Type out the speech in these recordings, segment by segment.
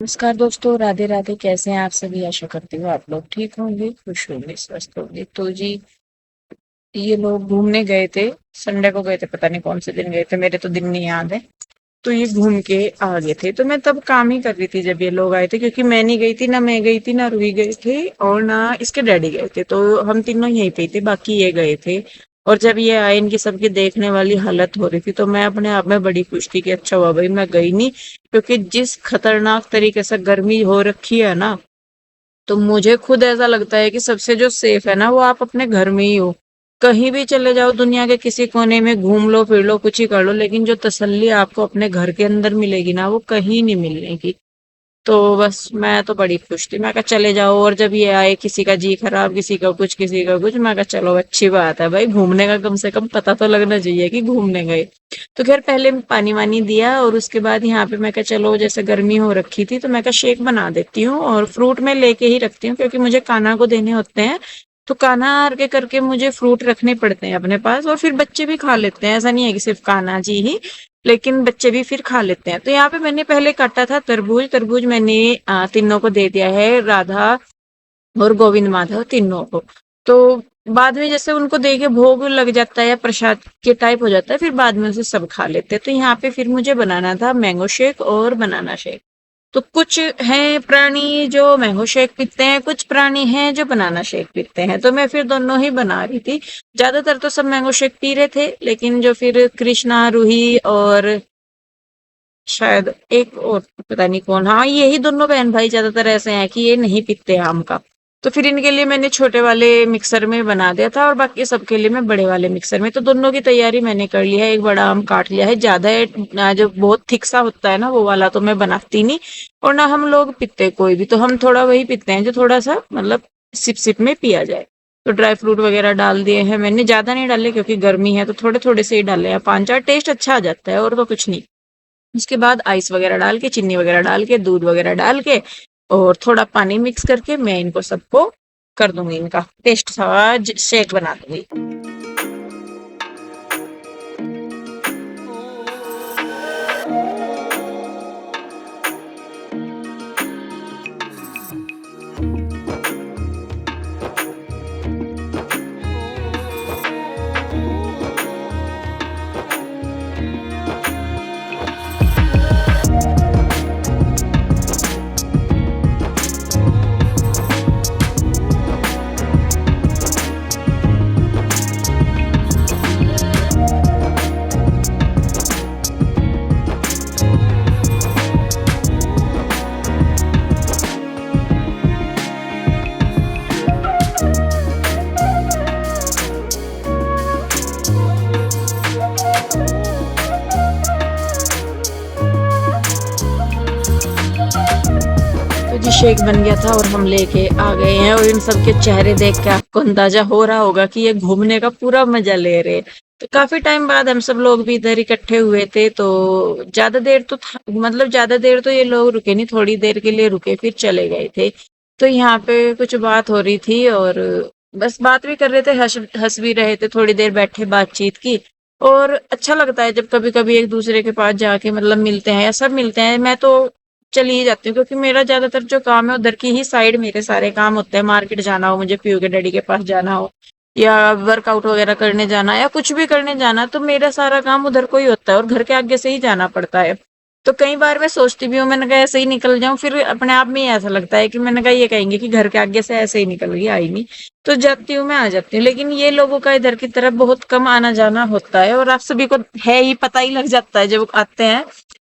नमस्कार दोस्तों, राधे राधे। कैसे हैं आप सभी? आशा करती हूँ आप लोग ठीक होंगे, खुश होंगे, स्वस्थ होंगे। तो जी, ये लोग घूमने गए थे। संडे को गए थे, पता नहीं कौन से दिन गए थे, मेरे तो दिन नहीं याद है। तो ये घूम के आ गए थे, तो मैं तब काम ही कर रही थी जब ये लोग आए थे, क्योंकि मैं नहीं गई थी, ना मैं गई थी, ना रूही गए थे, और ना इसके डैडी गए थे। तो हम तीनों यहीं पे ही थे, बाकी ये गए थे। और जब ये आए, इनकी सबकी देखने वाली हालत हो रही थी, तो मैं अपने आप में बड़ी खुश थी कि अच्छा हुआ भाई मैं गई नहीं। क्योंकि जिस खतरनाक तरीके से गर्मी हो रखी है ना, तो मुझे खुद ऐसा लगता है कि सबसे जो सेफ है ना, वो आप अपने घर में ही हो। कहीं भी चले जाओ, दुनिया के किसी कोने में घूम लो, फिर लो, कुछ ही कर लो, लेकिन जो तसल्ली आपको अपने घर के अंदर मिलेगी ना, वो कहीं नहीं मिलने की। तो बस मैं तो बड़ी खुश थी, मैं कहा चले जाओ। और जब ये आए, किसी का जी खराब, किसी का कुछ, किसी का कुछ, मैं कहा चलो अच्छी बात है भाई, घूमने का कम से कम पता तो लगना चाहिए कि घूमने गए। तो खैर पहले पानी वानी दिया, और उसके बाद यहाँ पे मैं कहा चलो, जैसे गर्मी हो रखी थी, तो मैं कहा शेक बना देती हूँ, और फ्रूट में लेके ही रखती हूँ क्योंकि मुझे कान्हा को देने होते हैं। तो कान्हा के करके मुझे फ्रूट रखने पड़ते हैं अपने पास, और फिर बच्चे भी खा लेते हैं, ऐसा नहीं है कि सिर्फ कान्हा जी ही, लेकिन बच्चे भी फिर खा लेते हैं। तो यहाँ पे मैंने पहले काटा था तरबूज। तरबूज मैंने तीनों को दे दिया है, राधा और गोविंद माधव तीनों को। तो बाद में जैसे उनको दे के भोग लग जाता है या प्रसाद के टाइप हो जाता है, फिर बाद में उसे सब खा लेते हैं। तो यहाँ पे फिर मुझे बनाना था मैंगो शेक और बनाना शेक। तो कुछ हैं प्राणी जो मैंगो शेक पीते हैं, कुछ प्राणी हैं जो बनाना शेक पीते हैं, तो मैं फिर दोनों ही बना रही थी। ज्यादातर तो सब मैंगो शेक पी रहे थे, लेकिन जो फिर कृष्णा, रूही और शायद एक और पता नहीं कौन, हाँ यही दोनों बहन भाई ज्यादातर ऐसे हैं कि ये नहीं पीते आम का। तो फिर इनके लिए मैंने छोटे वाले मिक्सर में बना दिया था, और बाकी सबके लिए मैं बड़े वाले मिक्सर में। तो दोनों की तैयारी मैंने कर ली है। एक बड़ा आम काट लिया है, ज्यादा जो बहुत थिक सा होता है ना, वो वाला तो मैं बनाती नहीं। और ना हम लोग पीते कोई भी, तो हम थोड़ा वही पीते हैं जो थोड़ा सा मतलब सिप सिप में पिया जाए। तो ड्राई फ्रूट वगैरह डाल दिए हैं मैंने, ज्यादा नहीं डाले क्योंकि गर्मी है, तो थोड़े थोड़े से ही डाले हैं, पांच चार, टेस्ट अच्छा आ जाता है और तो कुछ नहीं। उसके बाद आइस वगैरह डाल के, चीनी वगैरह डाल के, दूध वगैरह डाल के, और थोड़ा पानी मिक्स करके मैं इनको सबको कर दूंगी, इनका टेस्ट सा शेक बना दूंगी। तो जी शेक बन गया था और हम लेके आ गए हैं, और इन सबके चेहरे देख के आपको अंदाजा हो रहा होगा कि ये घूमने का पूरा मजा ले रहे। तो काफी टाइम बाद हम सब लोग भी इधर इकट्ठे हुए थे, तो ज्यादा देर तो मतलब ज्यादा देर तो ये लोग रुके नहीं, थोड़ी देर के लिए रुके फिर चले गए थे। तो यहाँ पे कुछ बात हो रही थी, और बस बात भी कर रहे थे, हंस हंस भी रहे थे, थोड़ी देर बैठे बातचीत की। और अच्छा लगता है जब कभी कभी एक दूसरे के पास जाके मतलब मिलते हैं या सब मिलते हैं। मैं तो चली ही जाती हूँ, क्योंकि मेरा ज्यादातर जो काम है उधर की ही साइड मेरे सारे काम होते हैं। मार्केट जाना हो, मुझे पीयू के डैडी के पास जाना हो, या वर्कआउट वगैरह करने जाना, या कुछ भी करने जाना, तो मेरा सारा काम उधर को ही होता है, और घर के आगे से ही जाना पड़ता है। तो कई बार मैं सोचती भी हूँ, मैंने कहा ऐसे ही निकल जाऊं, फिर अपने आप में ही ऐसा लगता है कि मैंने कहा ये कहेंगे कि घर के आगे से ऐसे ही निकल गई, आई नहीं। तो जाती हूँ, मैं आ जाती हूँ, लेकिन ये लोगों का इधर की तरफ बहुत कम आना जाना होता है, और आप सभी को है ही, पता ही लग जाता है जब आते हैं।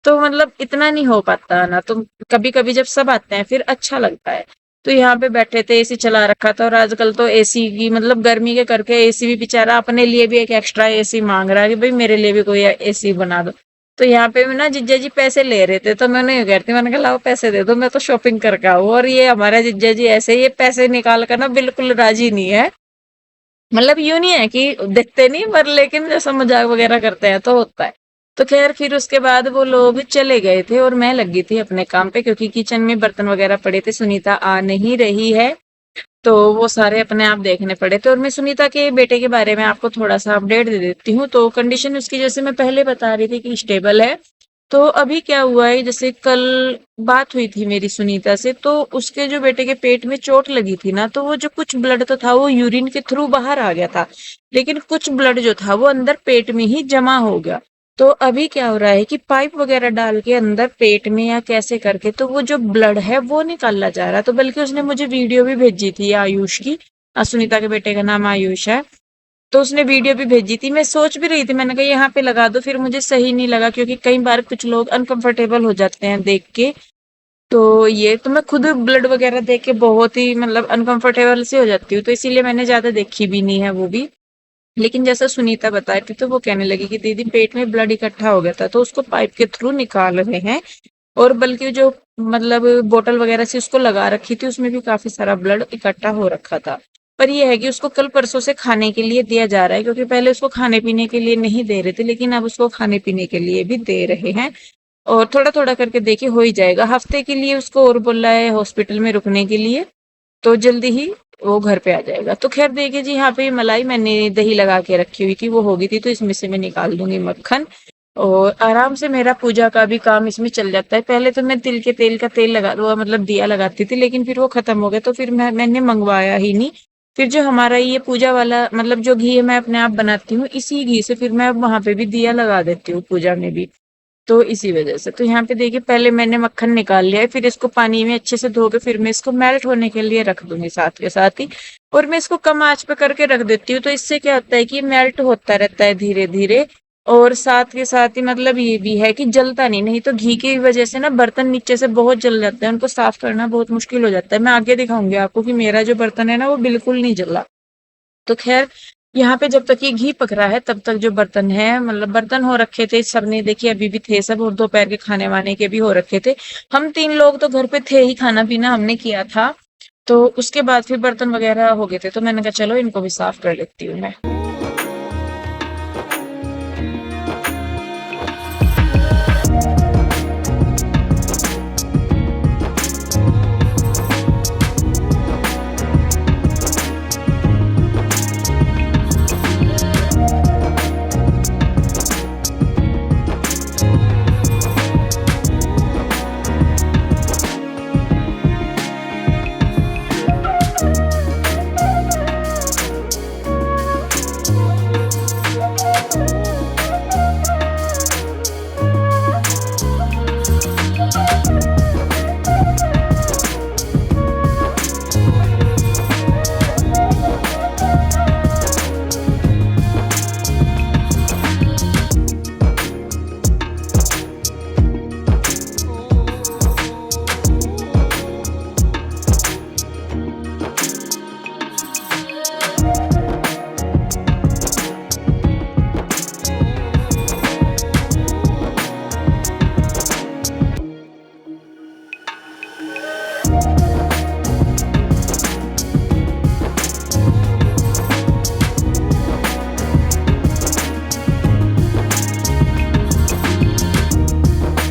तो मतलब इतना नहीं हो पाता ना, तो कभी कभी जब सब आते हैं फिर अच्छा लगता है। तो यहाँ पे बैठे थे, एसी चला रखा था, और आजकल तो एसी की मतलब गर्मी के करके एसी भी बेचारा अपने लिए भी एक एक्स्ट्रा एसी मांग रहा है कि भाई मेरे लिए भी कोई एसी बना दो। तो यहाँ पे ना जिज्जा जी पैसे ले रहे थे, तो मैंने ये कहती, मैंने कहा लाओ पैसे दे दो, मैं तो शॉपिंग करके आऊँ। और ये हमारा जिज्जा जी ऐसे ये पैसे निकाल कर ना बिल्कुल राजी नहीं है। मतलब यूँ नहीं है कि देखते नहीं, पर लेकिन जैसा मजाक वगैरह करते हैं तो होता है। तो खैर फिर उसके बाद वो लोग चले गए थे, और मैं लगी थी अपने काम पे, क्योंकि किचन में बर्तन वगैरह पड़े थे, सुनीता आ नहीं रही है, तो वो सारे अपने आप देखने पड़े थे। और मैं सुनीता के बेटे के बारे में आपको थोड़ा सा अपडेट दे देती हूँ। तो कंडीशन उसकी जैसे मैं पहले बता रही थी कि स्टेबल है, तो अभी क्या हुआ है, जैसे कल बात हुई थी मेरी सुनीता से, तो उसके जो बेटे के पेट में चोट लगी थी ना, तो वो जो कुछ ब्लड तो था वो यूरिन के थ्रू बाहर आ गया था, लेकिन कुछ ब्लड जो था वो अंदर पेट में ही जमा हो गया। तो अभी क्या हो रहा है कि पाइप वगैरह डाल के अंदर पेट में या कैसे करके तो वो जो ब्लड है वो निकाला जा रहा है। तो बल्कि उसने मुझे वीडियो भी भेजी थी आयुष की, सुनीता के बेटे का नाम आयुष है। तो उसने वीडियो भी भेजी थी, मैं सोच भी रही थी, मैंने कहा यहाँ पे लगा दो, फिर मुझे सही नहीं लगा क्योंकि कई बार कुछ लोग अनकंफर्टेबल हो जाते हैं देख के। तो ये तो मैं खुद ब्लड वगैरह देख के बहुत ही मतलब अनकंफर्टेबल से हो जाती हूँ, तो इसीलिए मैंने ज्यादा देखी भी नहीं है वो भी। लेकिन जैसा सुनीता बताई थी तो वो कहने लगी कि दीदी पेट में ब्लड इकट्ठा हो गया था, तो उसको पाइप के थ्रू निकाल रहे हैं। और बल्कि जो मतलब बोतल वगैरह से उसको लगा रखी थी उसमें भी काफी सारा ब्लड इकट्ठा हो रखा था। पर ये है कि उसको कल परसों से खाने के लिए दिया जा रहा है, क्योंकि पहले उसको खाने पीने के लिए नहीं दे रहे थे, लेकिन अब उसको खाने पीने के लिए भी दे रहे हैं। और थोड़ा थोड़ा करके देखिए हो ही जाएगा, हफ्ते के लिए उसको और बोला है हॉस्पिटल में रुकने के लिए, तो जल्दी ही वो घर पे आ जाएगा। तो खैर देखिए जी, यहाँ पे मलाई मैंने दही लगा के रखी हुई थी, वो हो गई थी, तो इसमें से मैं निकाल दूंगी मक्खन। और आराम से मेरा पूजा का भी काम इसमें चल जाता है। पहले तो मैं तिल के तेल का तेल लगा वो मतलब दिया लगाती थी, लेकिन फिर वो खत्म हो गया तो फिर मैंने मंगवाया ही नहीं। फिर जो हमारा ये पूजा वाला मतलब जो घी है मैं अपने आप बनाती हूँ, इसी घी से फिर मैं वहां पे भी दिया लगा देती हूँ पूजा में भी। तो इसी वजह से तो यहाँ पे देखिए पहले मैंने मक्खन निकाल लिया है, फिर इसको पानी में अच्छे से धो के फिर मैं इसको मेल्ट होने के लिए रख दूंगी साथ के साथ ही। और मैं इसको कम आंच पे करके रख देती हूँ, तो इससे क्या होता है कि मेल्ट होता रहता है धीरे धीरे। और साथ के साथ ही मतलब ये भी है कि जलता नहीं, नहीं तो घी की वजह से ना बर्तन नीचे से बहुत जल जाते हैं, उनको साफ करना बहुत मुश्किल हो जाता है। मैं आगे दिखाऊंगी आपको कि मेरा जो बर्तन है ना वो बिल्कुल नहीं जला। तो खैर यहाँ पे जब तक ये घी पक रहा है तब तक जो बर्तन है मतलब बर्तन हो रखे थे सबने, देखिए अभी भी थे सब, और दोपहर के खाने वाने के भी हो रखे थे। हम 3 लोग तो घर पे थे ही, खाना पीना हमने किया था। तो उसके बाद फिर बर्तन वगैरह हो गए थे, तो मैंने कहा चलो इनको भी साफ कर लेती हूँ मैं।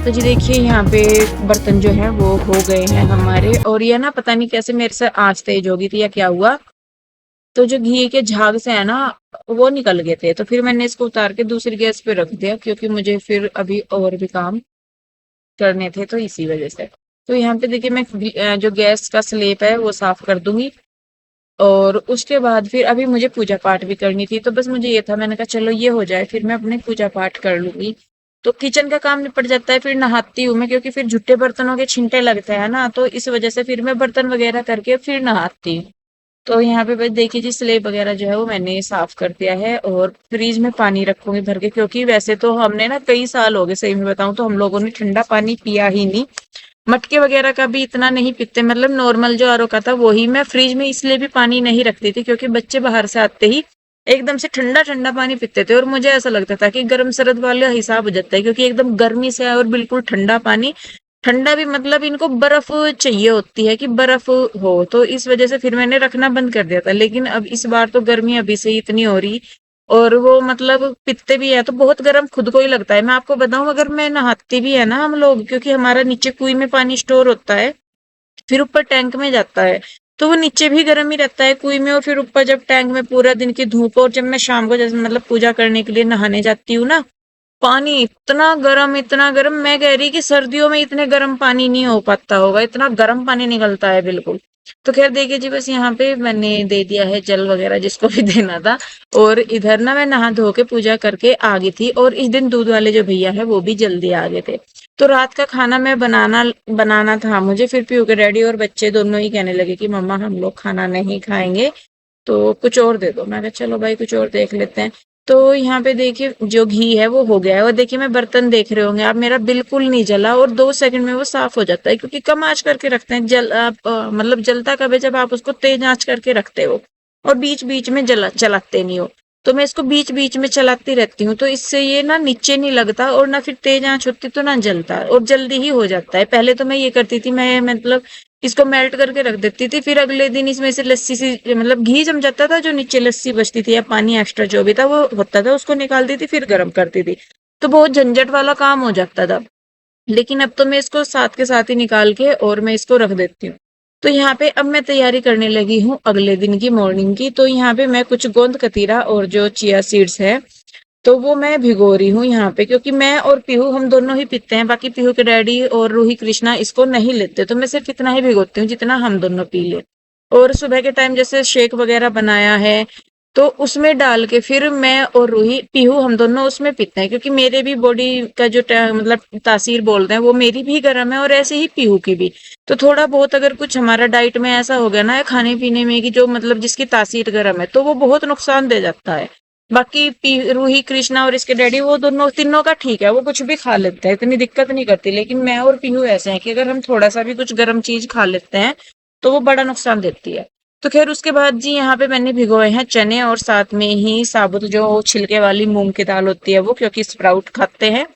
तो जी देखिए यहाँ पे बर्तन जो है वो हो गए हैं हमारे, और ये ना पता नहीं कैसे मेरे से आंच तेज हो गई थी या क्या हुआ, तो जो घी के झाग से है ना वो निकल गए थे। तो फिर मैंने इसको उतार के दूसरी गैस पे रख दिया, क्योंकि मुझे फिर अभी और भी काम करने थे, तो इसी वजह से। तो यहाँ पे देखिए मैं जो गैस का स्लेब है वो साफ कर दूंगी। और उसके बाद फिर अभी मुझे पूजा पाठ भी करनी थी, तो बस मुझे ये था, मैंने कहा चलो ये हो जाए फिर मैं अपने पूजा पाठ कर लूंगी। तो किचन का काम निपट जाता है, फिर नहाती हूँ मैं, क्योंकि फिर झूठे बर्तनों के छिंटे लगते हैं ना, तो इस वजह से फिर मैं बर्तन वगैरह करके फिर नहाती हूँ। तो यहाँ पे बस देखिए जी स्लेब वगैरह जो है वो मैंने साफ कर दिया है, और फ्रिज में पानी रखूंगी भर के, क्योंकि वैसे तो हमने ना कई साल हो गए सही में बताऊं तो हम लोगों ने ठंडा पानी पिया ही नहीं। मटके वगैरह का भी इतना नहीं पीते, मतलब नॉर्मल जो आरओ का था वही। मैं फ्रिज में इसलिए भी पानी नहीं रखती थी क्योंकि बच्चे बाहर से आते ही एकदम से ठंडा ठंडा पानी पीते थे, और मुझे ऐसा लगता था कि गर्म सर्द वाला हिसाब हो जाता है, क्योंकि एकदम गर्मी से आए और बिल्कुल ठंडा पानी, ठंडा भी मतलब इनको बर्फ चाहिए होती है कि बर्फ हो, तो इस वजह से फिर मैंने रखना बंद कर दिया था। लेकिन अब इस बार तो गर्मी अभी से ही इतनी हो रही, और वो मतलब पीते भी है तो बहुत गर्म खुद को ही लगता है। मैं आपको बताऊं, अगर मैं नहाती भी है ना हम लोग, क्योंकि हमारा नीचे कुएं में पानी स्टोर होता है, फिर ऊपर टैंक में जाता है, तो वो नीचे भी गर्म ही रहता है कुएं में, और फिर ऊपर जब टैंक में पूरा दिन की धूप, और जब मैं शाम को जैसे मतलब पूजा करने के लिए नहाने जाती हूँ ना, पानी इतना गर्म, मैं कह रही कि सर्दियों में इतने गर्म पानी नहीं हो पाता होगा, इतना गर्म पानी निकलता है बिल्कुल। तो खैर देखिए जी, बस यहाँ पे मैंने दे दिया है जल वगैरह जिसको भी देना था। और इधर ना मैं नहा धो के पूजा करके आ गई थी, और इस दिन दूध वाले जो भैया है वो भी जल्दी आ गए थे। तो रात का खाना मैं बनाना बनाना था मुझे, फिर पीयू के डैडी और बच्चे दोनों ही कहने लगे कि मम्मा हम लोग खाना नहीं खाएंगे, तो कुछ और दे दो। मैं कहा चलो भाई कुछ और देख लेते हैं। तो यहाँ पे देखिए जो घी है वो हो गया है, और देखिए मैं बर्तन देख रहे होंगे आप, मेरा बिल्कुल नहीं जला, और 2 सेकंड में वो साफ हो जाता है, क्योंकि कम आंच करके रखते हैं। जल आप मतलब जलता कब है, जब आप उसको तेज आंच करके रखते हो और बीच बीच में चलाते नहीं हो। तो मैं इसको बीच बीच में चलाती रहती हूँ, तो इससे ये ना नीचे नहीं लगता, और ना फिर तेज आंच होती तो ना जलता, और जल्दी ही हो जाता है। पहले तो मैं ये करती थी, मैं मतलब इसको मेल्ट करके रख देती थी, फिर अगले दिन इसमें से लस्सी सी मतलब घी जम जाता था, जो नीचे लस्सी बचती थी या पानी एक्स्ट्रा जो भी था वो होता था, उसको निकालती थी फिर गर्म करती थी। तो बहुत झंझट वाला काम हो जाता था। लेकिन अब तो मैं इसको साथ के साथ ही निकाल के और मैं इसको रख देती हूँ। तो यहाँ पे अब मैं तैयारी करने लगी हूँ अगले दिन की मॉर्निंग की। तो यहाँ पे मैं कुछ गोंद कतीरा और जो चिया सीड्स है, तो वो मैं भिगो रही हूँ यहाँ पे, क्योंकि मैं और पीहू हम दोनों ही पीते हैं, बाकी पीहू के डैडी और रूही कृष्णा इसको नहीं लेते, तो मैं सिर्फ इतना ही भिगोती हूँ जितना हम दोनों पी ले। और सुबह के टाइम जैसे शेक वगैरह बनाया है, तो उसमें डाल के फिर मैं और रूही पीहू हम दोनों उसमें पीते हैं, क्योंकि मेरे भी बॉडी का जो मतलब तासीर बोलते हैं वो मेरी भी गर्म है, और ऐसे ही पीहू की भी। तो थोड़ा बहुत अगर कुछ हमारा डाइट में ऐसा हो गया ना खाने पीने में कि जो मतलब जिसकी तासीर गर्म है, तो वो बहुत नुकसान दे जाता है। बाकी रूही कृष्णा और इसके डैडी वो दोनों तीनों का ठीक है, वो कुछ भी खा लेते हैं, इतनी दिक्कत नहीं करती। लेकिन मैं और पीहू ऐसे हैं कि अगर हम थोड़ा सा भी कुछ गर्म चीज खा लेते हैं तो वो बड़ा नुकसान देती है। तो खैर उसके बाद जी यहाँ पे मैंने भिगोए हैं चने, और साथ में ही साबुत जो छिलके वाली मूंग की दाल होती है वो, क्योंकि स्प्राउट खाते हैं।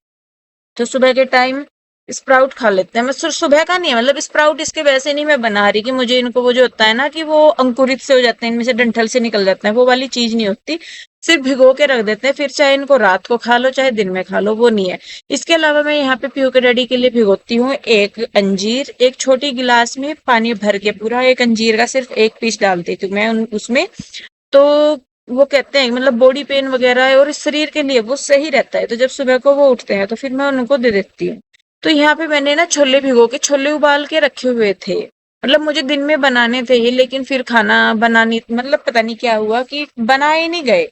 तो सुबह के टाइम स्प्राउट खा लेते हैं। मैं सिर्फ सुबह का नहीं है, मतलब स्प्राउट इसके वैसे नहीं मैं बना रही कि मुझे इनको वो जो होता है ना कि वो अंकुरित से हो जाते हैं, इनमें से डंठल से निकल जाते हैं, वो वाली चीज नहीं होती। सिर्फ भिगो के रख देते हैं, फिर चाहे इनको रात को खा लो चाहे दिन में खा लो, वो नहीं है। इसके अलावा मैं यहाँ पे पीयू के डैडी के लिए भिगोती हूँ एक अंजीर, एक छोटी गिलास में पानी भर के पूरा एक अंजीर का सिर्फ एक पीस डालती थी मैं उसमें। तो वो कहते हैं मतलब बॉडी पेन वगैरह है और इस शरीर के लिए वो सही रहता है, तो जब सुबह को वो उठते हैं तो फिर मैं उनको दे देती हूँ। तो यहाँ पे मैंने ना छोले भिगो के छोले उबाल के रखे हुए थे, मतलब मुझे दिन में बनाने थे ही, लेकिन फिर खाना बनानी मतलब पता नहीं क्या हुआ कि बनाए नहीं गए।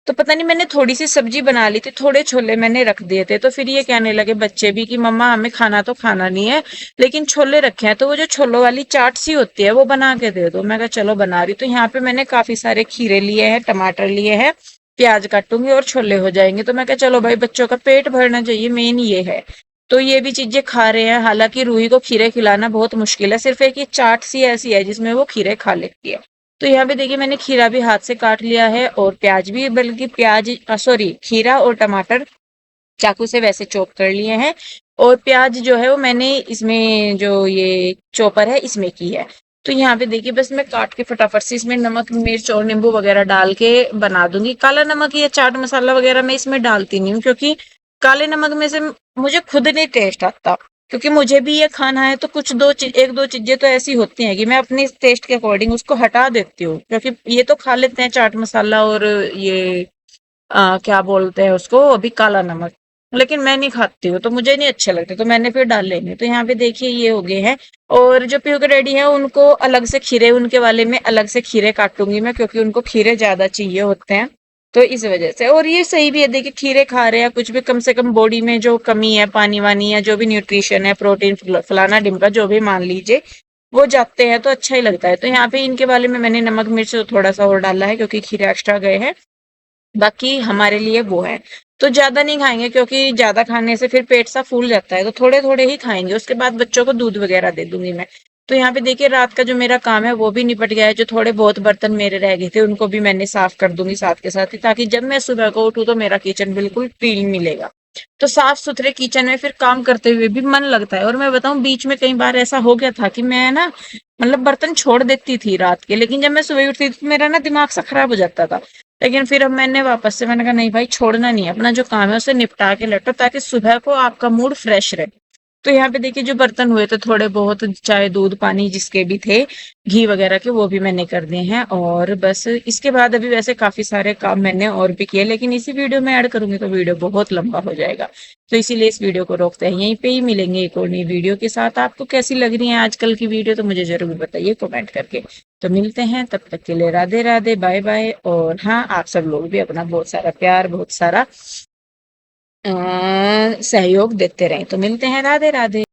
तो पता नहीं मैंने थोड़ी सी सब्जी बना ली थी, थोड़े छोले मैंने रख दिए थे, तो फिर ये कहने लगे बच्चे भी कि मम्मा हमें खाना तो खाना नहीं है, लेकिन छोले रखे हैं, तो वो जो छोलों वाली चाट सी होती है वो बना के दे दो। मैं कहा चलो बना रही। तो यहाँ पे मैंने काफी सारे खीरे लिए हैं, टमाटर लिए हैं, प्याज काटूंगी और छोले हो जाएंगे। तो मैं कहा चलो भाई बच्चों का पेट भरना चाहिए, मेन ये है। तो ये भी चीजें खा रहे हैं, हालांकि रूही को खीरे खिलाना बहुत मुश्किल है, सिर्फ एक ये चाट सी ऐसी है जिसमें वो खीरे खा लेती है। तो यहाँ पे देखिए मैंने खीरा भी हाथ से काट लिया है, और प्याज भी, बल्कि प्याज सॉरी खीरा और टमाटर चाकू से वैसे चॉप कर लिए हैं। और प्याज जो है वो मैंने इसमें जो ये चॉपर है इसमें की है। तो यहाँ पे देखिए बस मैं काट के फटाफट से इसमें नमक मिर्च और नींबू वगैरह डाल के बना दूंगी। काला नमक या चाट मसाला वगैरह मैं इसमें डालती नहीं हूँ, क्योंकि काले नमक में से मुझे खुद नहीं टेस्ट आता, क्योंकि मुझे भी ये खाना है। तो कुछ एक दो चीजें तो ऐसी होती हैं कि मैं अपने टेस्ट के अकॉर्डिंग उसको हटा देती हूँ, क्योंकि ये तो खा लेते हैं चाट मसाला और ये क्या बोलते हैं उसको अभी काला नमक, लेकिन मैं नहीं खाती हूँ, तो मुझे नहीं अच्छे लगते, तो मैंने फिर डाल लेंगे। तो यहाँ पे देखिए ये हो गए हैं। और जो पीयू के डैडी है उनको अलग से खीरे, उनके वाले में अलग से खीरे काटूंगी मैं, क्योंकि उनको खीरे ज्यादा चाहिए होते हैं, तो इस वजह से। और ये सही भी है, देखिए खीरे खा रहे हैं कुछ भी, कम से कम बॉडी में जो कमी है पानी वानी या जो भी न्यूट्रिशन है प्रोटीन फलाना ढिमका जो भी मान लीजिए, वो जाते हैं तो अच्छा ही लगता है। तो यहाँ पे इनके वाले में मैंने नमक मिर्च थोड़ा सा और डाला है, क्योंकि खीरे एक्स्ट्रा गए हैं, बाकी हमारे लिए वो है। तो ज्यादा नहीं खाएंगे, क्योंकि ज्यादा खाने से फिर पेट सा फूल जाता है, तो थोड़े थोड़े ही खाएंगे। उसके बाद बच्चों को दूध वगैरह दे दूंगी मैं। तो यहाँ पे देखिए रात का जो मेरा काम है वो भी निपट गया है, जो थोड़े बहुत बर्तन मेरे रह गए थे उनको भी मैंने साफ कर दूंगी साथ के साथ ही, ताकि जब मैं सुबह को उठूं तो मेरा किचन बिल्कुल क्लीन मिलेगा। तो साफ सुथरे किचन में फिर काम करते हुए भी मन लगता है। और मैं बताऊं बीच में कई बार ऐसा हो गया था कि मैं ना मतलब बर्तन छोड़ देती थी रात के, लेकिन जब मैं सुबह उठती थी तो मेरा ना दिमाग सा खराब हो जाता था। लेकिन फिर अब मैंने वापस से मैंने कहा नहीं भाई छोड़ना नहीं है, अपना जो काम है उसे निपटा के लेटो, ताकि सुबह को आपका मूड फ्रेश रहे। तो यहाँ पे देखिए जो बर्तन हुए थे थोड़े बहुत, चाय दूध पानी जिसके भी थे, घी वगैरह के, वो भी मैंने कर दिए हैं। और बस इसके बाद अभी वैसे काफी सारे काम मैंने और भी किए, लेकिन इसी वीडियो में ऐड करूंगी तो वीडियो बहुत लंबा हो जाएगा। तो इसीलिए इस वीडियो को रोकते हैं, यहीं पे ही मिलेंगे एक और नई वीडियो के साथ। आपको कैसी लग रही है आजकल की वीडियो, तो मुझे जरूर बताइए कमेंट करके। तो मिलते हैं, तब तक के लिए राधे राधे, बाय बाय। और हाँ, आप सब लोग भी अपना बहुत सारा प्यार, बहुत सारा सहयोग देते रहें। तो मिलते हैं, राधे राधे।